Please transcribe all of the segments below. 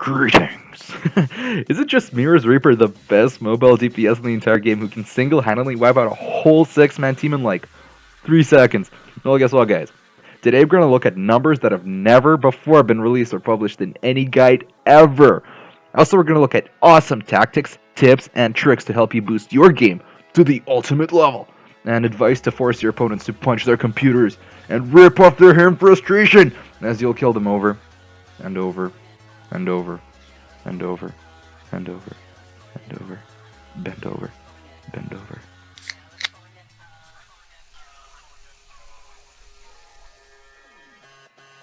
Greetings! Is it just me or is Reaper the best mobile DPS in the entire game who can single-handedly wipe out a whole 6-man team in like 3 seconds? Well, guess what, guys? Today we're going to look at numbers that have never before been released or published in any guide ever. Also, we're going to look at awesome tactics, tips, and tricks to help you boost your game to the ultimate level, and advice to force your opponents to punch their computers and rip off their hair in frustration as you'll kill them over and over and over and over and over and over, bend over, bend over.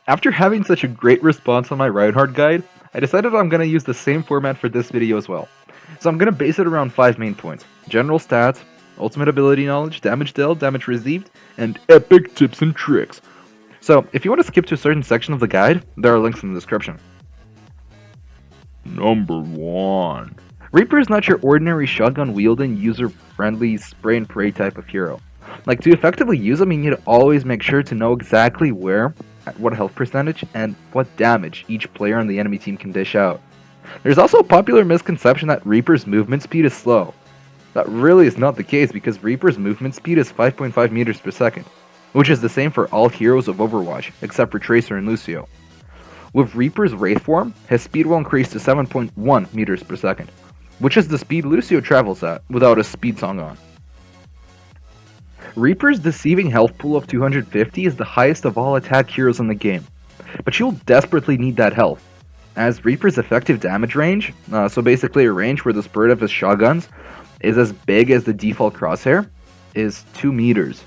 After having such a great response on my Reinhardt guide, I decided I'm going to use the same format for this video as well. So I'm going to base it around 5 main points: general stats, ultimate ability knowledge, damage dealt, damage received, and epic tips and tricks. So if you want to skip to a certain section of the guide, there are links in the description. Number 1. Reaper is not your ordinary shotgun-wielding, user-friendly spray-and-pray type of hero. Like, to effectively use him, you need to always make sure to know exactly where, at what health percentage, and what damage each player on the enemy team can dish out. There's also a popular misconception that Reaper's movement speed is slow. That really is not the case, because Reaper's movement speed is 5.5 meters per second, which is the same for all heroes of Overwatch, except for Tracer and Lucio. With Reaper's Wraith form, his speed will increase to 7.1 meters per second, which is the speed Lucio travels at without a speed song on. Reaper's deceiving health pool of 250 is the highest of all attack heroes in the game, but you'll desperately need that health, as Reaper's effective damage range, so basically a range where the spread of his shotguns is as big as the default crosshair, is 2 meters,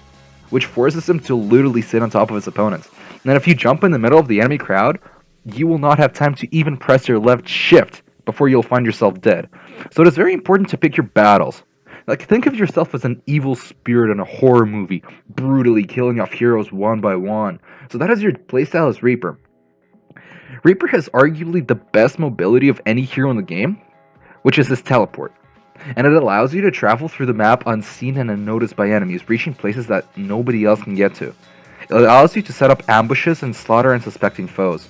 which forces him to literally sit on top of his opponents. And if you jump in the middle of the enemy crowd, you will not have time to even press your left shift before you'll find yourself dead. So it is very important to pick your battles. Like, think of yourself as an evil spirit in a horror movie, brutally killing off heroes one by one. So that is your playstyle as Reaper. Reaper has arguably the best mobility of any hero in the game, which is his teleport. And it allows you to travel through the map unseen and unnoticed by enemies, reaching places that nobody else can get to. It allows you to set up ambushes and slaughter unsuspecting foes.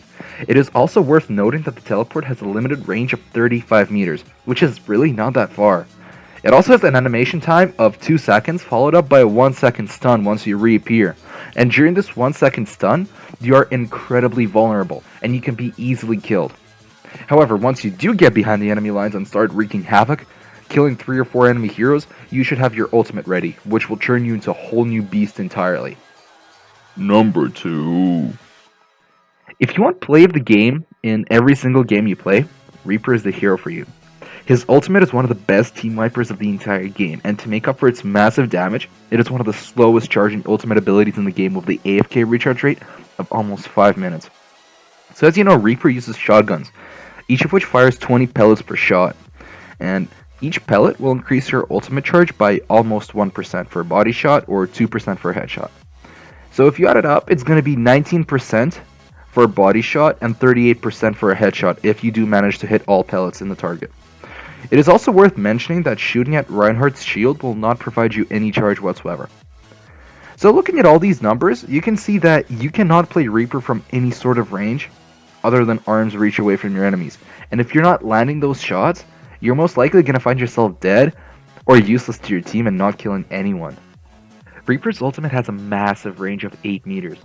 It is also worth noting that the teleport has a limited range of 35 meters, which is really not that far. It also has an animation time of 2 seconds, followed up by a 1 second stun once you reappear. And during this 1 second stun, you are incredibly vulnerable, and you can be easily killed. However, once you do get behind the enemy lines and start wreaking havoc, killing 3 or 4 enemy heroes, you should have your ultimate ready, which will turn you into a whole new beast entirely. Number 2. If you want play of the game in every single game you play, Reaper is the hero for you. His ultimate is one of the best team wipers of the entire game, and to make up for its massive damage, it is one of the slowest charging ultimate abilities in the game with the AFK recharge rate of almost 5 minutes. So as you know, Reaper uses shotguns, each of which fires 20 pellets per shot, and each pellet will increase your ultimate charge by almost 1% for a body shot or 2% for a headshot. So if you add it up, it's going to be 19% for a body shot and 38% for a headshot if you do manage to hit all pellets in the target. It is also worth mentioning that shooting at Reinhardt's shield will not provide you any charge whatsoever. So looking at all these numbers, you can see that you cannot play Reaper from any sort of range other than arm's reach away from your enemies. And if you're not landing those shots, you're most likely going to find yourself dead or useless to your team and not killing anyone. Reaper's ultimate has a massive range of 8 meters,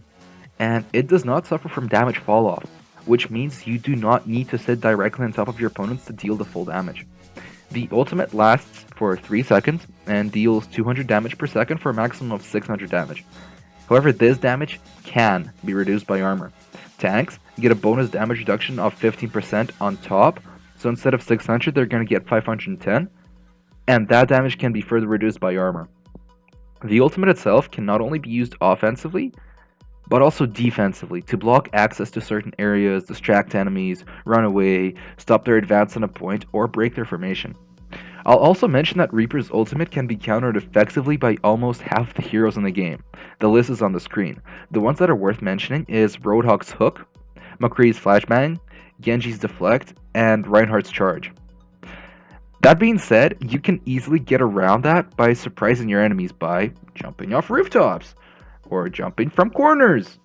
and it does not suffer from damage falloff, which means you do not need to sit directly on top of your opponents to deal the full damage. The ultimate lasts for 3 seconds and deals 200 damage per second for a maximum of 600 damage. However, this damage can be reduced by armor. Tanks get a bonus damage reduction of 15% on top, so instead of 600 they're going to get 510, and that damage can be further reduced by armor. The ultimate itself can not only be used offensively, but also defensively to block access to certain areas, distract enemies, run away, stop their advance on a point, or break their formation. I'll also mention that Reaper's ultimate can be countered effectively by almost half the heroes in the game. The list is on the screen. The ones that are worth mentioning is Roadhog's Hook, McCree's Flashbang, Genji's Deflect, and Reinhardt's Charge. That being said, you can easily get around that by surprising your enemies by jumping off rooftops, or jumping from corners,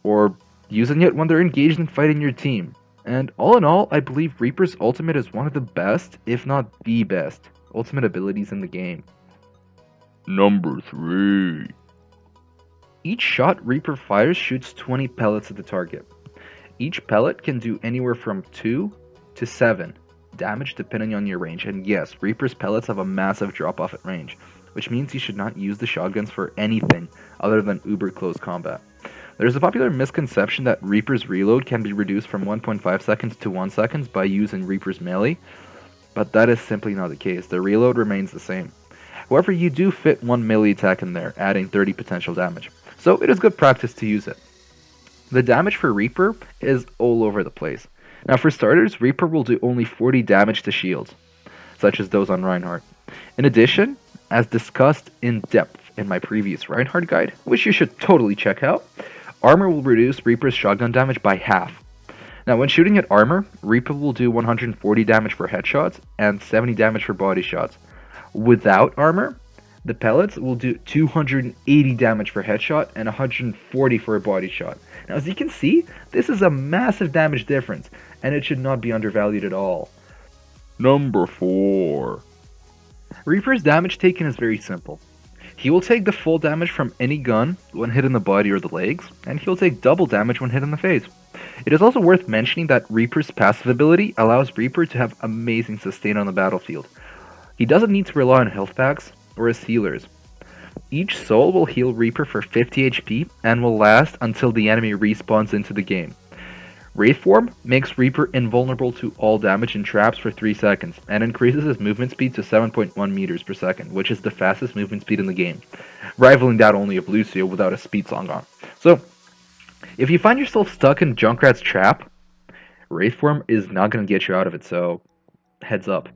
or using it when they're engaged in fighting your team. And all in all, I believe Reaper's ultimate is one of the best, if not the best, ultimate abilities in the game. Number 3. Each shot Reaper fires shoots 20 pellets at the target. Each pellet can do anywhere from 2 to 7 damage depending on your range, and yes, Reaper's pellets have a massive drop off at range, which means you should not use the shotguns for anything other than uber close combat. There's a popular misconception that Reaper's reload can be reduced from 1.5 seconds to 1 second by using Reaper's melee, but that is simply not the case. The reload remains the same. However, you do fit one melee attack in there, adding 30 potential damage, so it is good practice to use it. The damage for Reaper is all over the place. Now for starters, Reaper will do only 40 damage to shields, such as those on Reinhardt. In addition, as discussed in depth in my previous Reinhardt guide, which you should totally check out, armor will reduce Reaper's shotgun damage by half. Now when shooting at armor, Reaper will do 140 damage for headshots and 70 damage for body shots. Without armor, the pellets will do 280 damage for headshot and 140 for a body shot. Now as you can see, this is a massive damage difference, and it should not be undervalued at all. Number 4. Reaper's damage taken is very simple. He will take the full damage from any gun when hit in the body or the legs, and he'll take double damage when hit in the face. It is also worth mentioning that Reaper's passive ability allows Reaper to have amazing sustain on the battlefield. He doesn't need to rely on health packs or his healers. Each soul will heal Reaper for 50 HP and will last until the enemy respawns into the game. Wraith Form makes Reaper invulnerable to all damage and traps for 3 seconds, and increases his movement speed to 7.1 meters per second, which is the fastest movement speed in the game, rivaling that only of Lucio without a speed song on. So, if you find yourself stuck in Junkrat's trap, Wraith Form is not going to get you out of it, so heads up.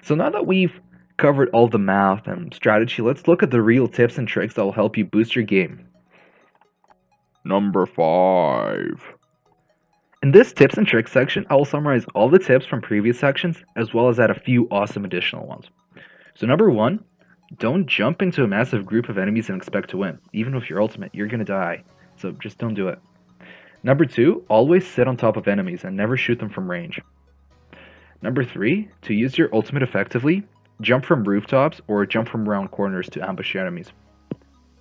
So now that we've covered all the math and strategy, let's look at the real tips and tricks that will help you boost your game. Number 5. In this tips and tricks section, I will summarize all the tips from previous sections, as well as add a few awesome additional ones. So number 1, don't jump into a massive group of enemies and expect to win. Even with your ultimate, you're gonna die. So just don't do it. Number 2, always sit on top of enemies and never shoot them from range. Number 3, to use your ultimate effectively, jump from rooftops or jump from around corners to ambush your enemies.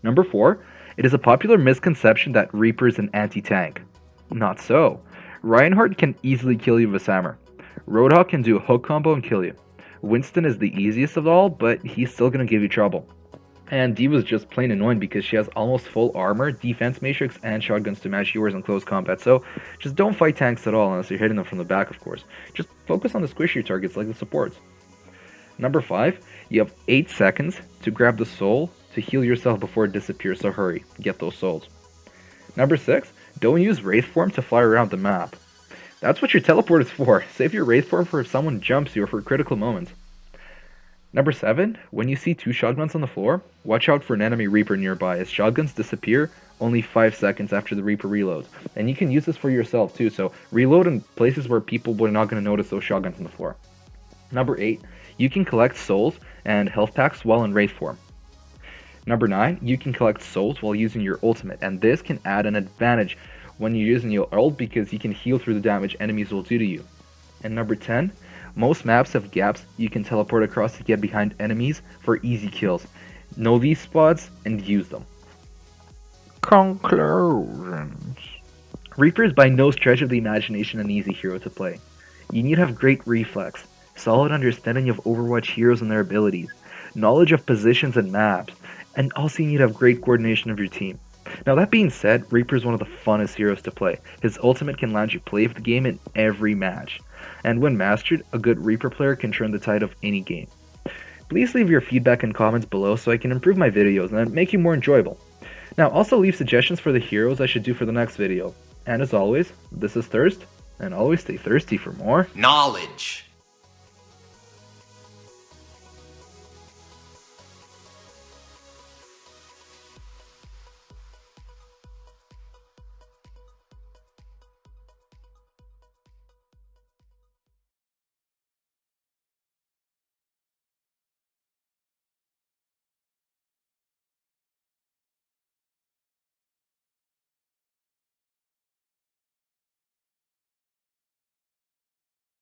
Number 4, it is a popular misconception that Reaper is an anti-tank. Not so. Reinhardt can easily kill you with his hammer. Roadhog can do a hook combo and kill you. Winston is the easiest of all, but he's still gonna give you trouble. And D.Va's just plain annoying because she has almost full armor, defense matrix, and shotguns to match yours in close combat, so just don't fight tanks at all unless you're hitting them from the back, of course. Just focus on the squishier targets like the supports. Number 5, you have 8 seconds to grab the soul to heal yourself before it disappears, so hurry, get those souls. Number 6, don't use Wraith Form to fly around the map. That's what your teleport is for. Save your Wraith Form for if someone jumps you or for critical moments. Number 7, when you see 2 shotguns on the floor, watch out for an enemy Reaper nearby, as shotguns disappear only 5 seconds after the Reaper reloads. And you can use this for yourself too, so reload in places where people were not going to notice those shotguns on the floor. Number 8, you can collect souls and health packs while in Wraith Form. Number 9, you can collect souls while using your ultimate, and this can add an advantage when you're using your ult because you can heal through the damage enemies will do to you. And number 10, most maps have gaps you can teleport across to get behind enemies for easy kills. Know these spots and use them. Conclusions. Reaper is by no stretch of the imagination an easy hero to play. You need to have great reflex, solid understanding of Overwatch heroes and their abilities, knowledge of positions and maps, and also you need to have great coordination of your team. Now that being said, Reaper is one of the funnest heroes to play. His ultimate can land you play of the game in every match. And when mastered, a good Reaper player can turn the tide of any game. Please leave your feedback and comments below so I can improve my videos and make you more enjoyable. Now also leave suggestions for the heroes I should do for the next video. And as always, this is Thirst, and always stay thirsty for more knowledge.